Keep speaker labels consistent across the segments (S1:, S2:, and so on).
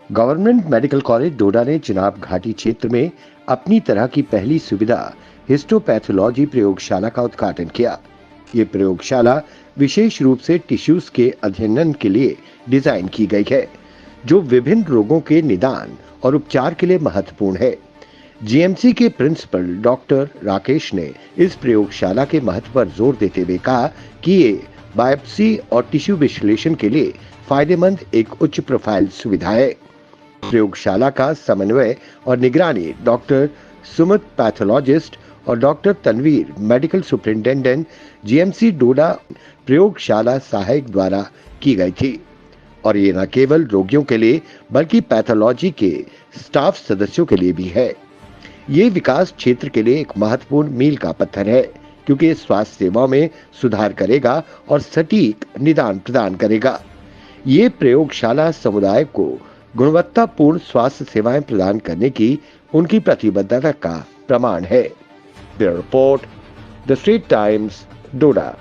S1: Government medical college डोडा ने चिनाब घाटी क्षेत्र में अपनी तरह की पहली सुविधा हिस्टोपैथोलॉजी प्रयोगशाला का उद्घाटन किया। ये प्रयोगशाला विशेष रूप से टिश्यूज के अध्ययन के लिए डिजाइन की गई है, जो विभिन्न रोगों के निदान और उपचार के लिए महत्वपूर्ण है। जीएमसी के प्रिंसिपल डॉक्टर राकेश ने इस प्रयोगशाला के महत्व पर जोर देते हुए कहा कि ये बायोप्सी और टिश्यू विश्लेषण के लिए फायदेमंद एक उच्च प्रोफाइल सुविधा है। प्रयोगशाला का समन्वय और निगरानी डॉक्टर सुमित पैथोलॉजिस्ट और doctor Tanvir medical superintendent GMC Doda प्रयोगशाला सहायक द्वारा की गई थी। और ये न केवल रोगियों के लिए बल्कि पैथोलॉजी के स्टाफ सदस्यों के लिए भी है। ये विकास क्षेत्र के लिए एक महत्वपूर्ण मील का पत्थर है, क्योंकि ये स्वास्थ्य सेवाओं में सुधार करेगा और सटीक निदान प्रदान करेगा। ये प्रयोगशाला समुदाय को गुणवत्तापूर्ण स्वास्थ्य सेवाएं प्रदान करने की उनकी प्रतिबद्धता का प्रमाण है। Bureau report, the Straight Times, Doda.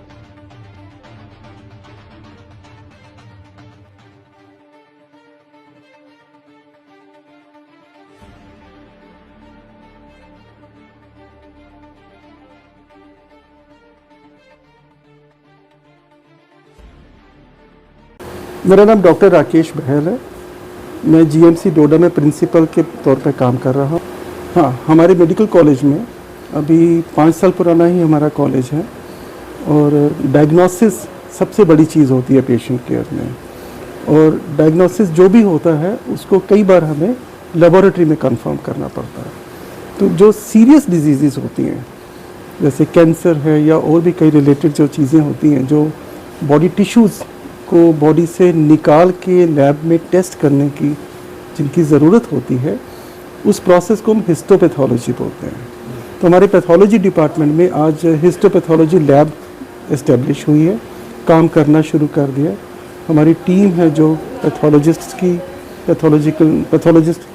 S2: मेरा नाम डॉक्टर राकेश बहल है। मैं जीएमसी डोडा में प्रिंसिपल के तौर पर काम कर रहा हूँ। हाँ, हमारे मेडिकल कॉलेज में अभी 5 साल पुराना ही हमारा कॉलेज है और डायग्नोसिस सबसे बड़ी चीज़ होती है पेशेंट केयर में। और डायग्नोसिस जो भी होता है उसको कई बार हमें लेबोरेटरी में कंफर्म करना पड़ता है। तो जो सीरियस डिजीज़ होती हैं जैसे कैंसर है या और भी कई रिलेटेड जो चीज़ें होती हैं, जो बॉडी टिश्यूज़ को बॉडी से निकाल के लैब में टेस्ट करने की जिनकी ज़रूरत होती है, उस प्रोसेस को हम हिस्टोपैथोलॉजी बोलते हैं। तो हमारे पैथोलॉजी डिपार्टमेंट में आज हिस्टोपैथोलॉजी लैब इस्टेब्लिश हुई है, काम करना शुरू कर दिया। हमारी टीम है जो पैथोलॉजिस्ट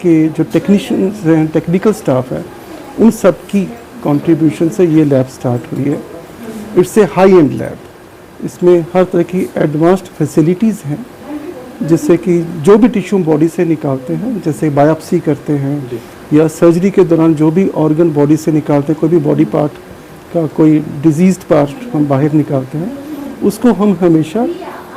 S2: के जो टेक्नीशियंस हैं, टेक्निकल स्टाफ है, उन सब की कंट्रीब्यूशन से ये लैब स्टार्ट हुई है। It's a high and lab. इसमें हर तरह की एडवांस्ड फैसिलिटीज़ हैं, जिससे कि जो भी टिश्यू बॉडी से निकालते हैं, जैसे बायोप्सी करते हैं या सर्जरी के दौरान जो भी ऑर्गन बॉडी से निकालते हैं, कोई भी बॉडी पार्ट का कोई डिजीज्ड पार्ट हम बाहर निकालते हैं, उसको हम हमेशा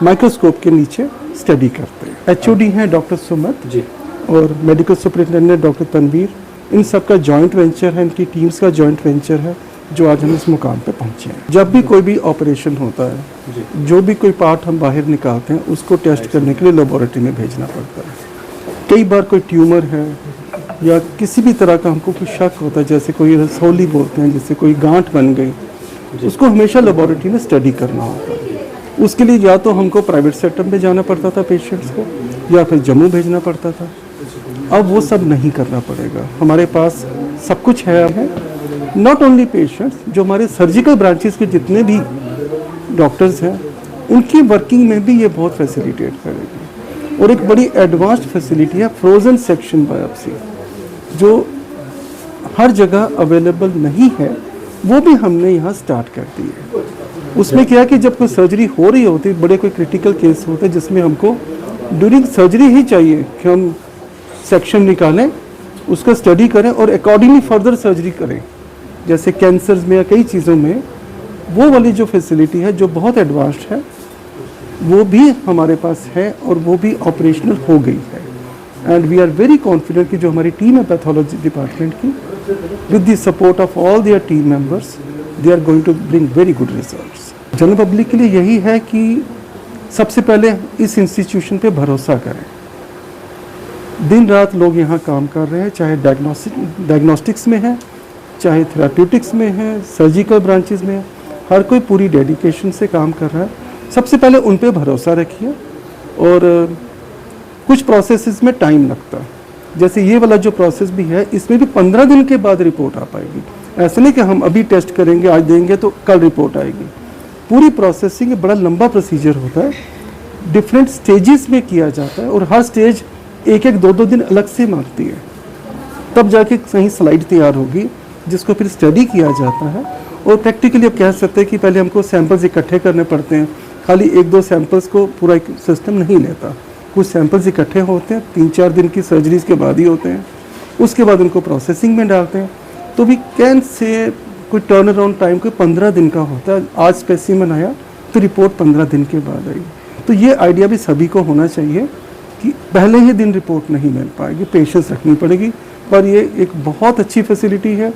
S2: माइक्रोस्कोप के नीचे स्टडी करते हैं। एचओडी हैं डॉक्टर सुमित जी और मेडिकल सुपरिटेंडेंट डॉक्टर तनवीर। इन सब का जॉइंट वेंचर है, इनकी टीम्स का जॉइंट वेंचर है, जो आज हम इस मुकाम पे पहुंचे हैं। जब भी कोई भी ऑपरेशन होता है, जो भी कोई पार्ट हम बाहर निकालते हैं, उसको टेस्ट करने के लिए लेबोरेटरी में भेजना पड़ता है। कई बार कोई ट्यूमर है या किसी भी तरह का हमको कोई शक होता है, जैसे कोई रसौली बोलते हैं, जैसे कोई गांठ बन गई, उसको हमेशा लेबोरेटरी में स्टडी करना होता है। उसके लिए या तो हमको प्राइवेट सेटअप में जाना पड़ता था पेशेंट्स को, या फिर जम्मू भेजना पड़ता था। अब वो सब नहीं करना पड़ेगा, हमारे पास सब कुछ है। नॉट ओनली पेशेंट्स, जो हमारे सर्जिकल ब्रांचेस के जितने भी डॉक्टर्स हैं, उनकी वर्किंग में भी ये बहुत फैसिलिटेट करेगी। और एक बड़ी एडवांस्ड फैसिलिटी है फ्रोजन सेक्शन बायोप्सी, जो हर जगह अवेलेबल नहीं है, वो भी हमने यहाँ स्टार्ट कर दी है। उसमें क्या है कि जब कोई सर्जरी हो रही होती है, बड़े कोई क्रिटिकल केस होते हैं जिसमें हमको ड्यूरिंग सर्जरी ही चाहिए कि हम सेक्शन निकालें, उसका स्टडी करें और अकॉर्डिंगली फर्दर सर्जरी करें, जैसे कैंसर्स में या कई चीज़ों में, वो वाली जो फैसिलिटी है जो बहुत एडवांस्ड है, वो भी हमारे पास है और वो भी ऑपरेशनल हो गई है। And we are very confident कि जो हमारी टीम है पैथोलॉजी डिपार्टमेंट की, with the support of all their team members, they are going to bring very good results. General public के लिए यही है कि सबसे पहले इस इंस्टीट्यूशन पे भरोसा करें। दिन रात लोग यहाँ काम कर रहे हैं, चाहे डायग्नोस्टिक्स में है, चाहे थेराप्यूटिक्स में है, सर्जिकल ब्रांचेस में है, हर कोई पूरी डेडिकेशन से काम कर रहा है। सबसे पहले उन पे भरोसा रखिए। और कुछ प्रोसेसेस में टाइम लगता है, जैसे ये वाला जो प्रोसेस भी है, इसमें भी 15 दिन के बाद रिपोर्ट आ पाएगी। ऐसा नहीं कि हम अभी टेस्ट करेंगे, आज देंगे तो कल रिपोर्ट आएगी। पूरी प्रोसेसिंग बड़ा लंबा प्रोसीजर होता है, डिफरेंट स्टेजेस में किया जाता है और हर स्टेज 1-2 दिन अलग से मांगती है, तब जाके सही स्लाइड तैयार होगी, जिसको फिर स्टडी किया जाता है। और प्रैक्टिकली अब कह सकते हैं कि पहले हमको सैंपल्स इकट्ठे करने पड़ते हैं, खाली 1-2 सैंपल्स को पूरा एक सिस्टम नहीं लेता। कुछ सैंपल्स इकट्ठे होते हैं, 3-4 दिन की सर्जरीज के बाद ही होते हैं, उसके बाद उनको प्रोसेसिंग में डालते हैं। तो वी कैन से कोई टर्न अराउंड टाइम कोई 15 दिन का होता है। आज स्पेसिमेन आया तो रिपोर्ट 15 दिन के बाद आई। तो ये आइडिया भी सभी को होना चाहिए कि पहले ही दिन रिपोर्ट नहीं मिल पाएगी, पेशेंस रखनी पड़ेगी। पर ये एक बहुत अच्छी फैसिलिटी है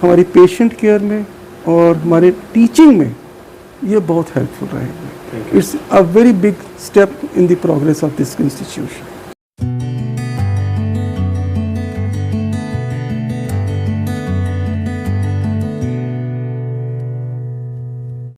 S2: हमारी पेशेंट केयर में और हमारे टीचिंग में, ये बहुत हेल्पफुल रहेगा। It's a very big step in the progress of this institution.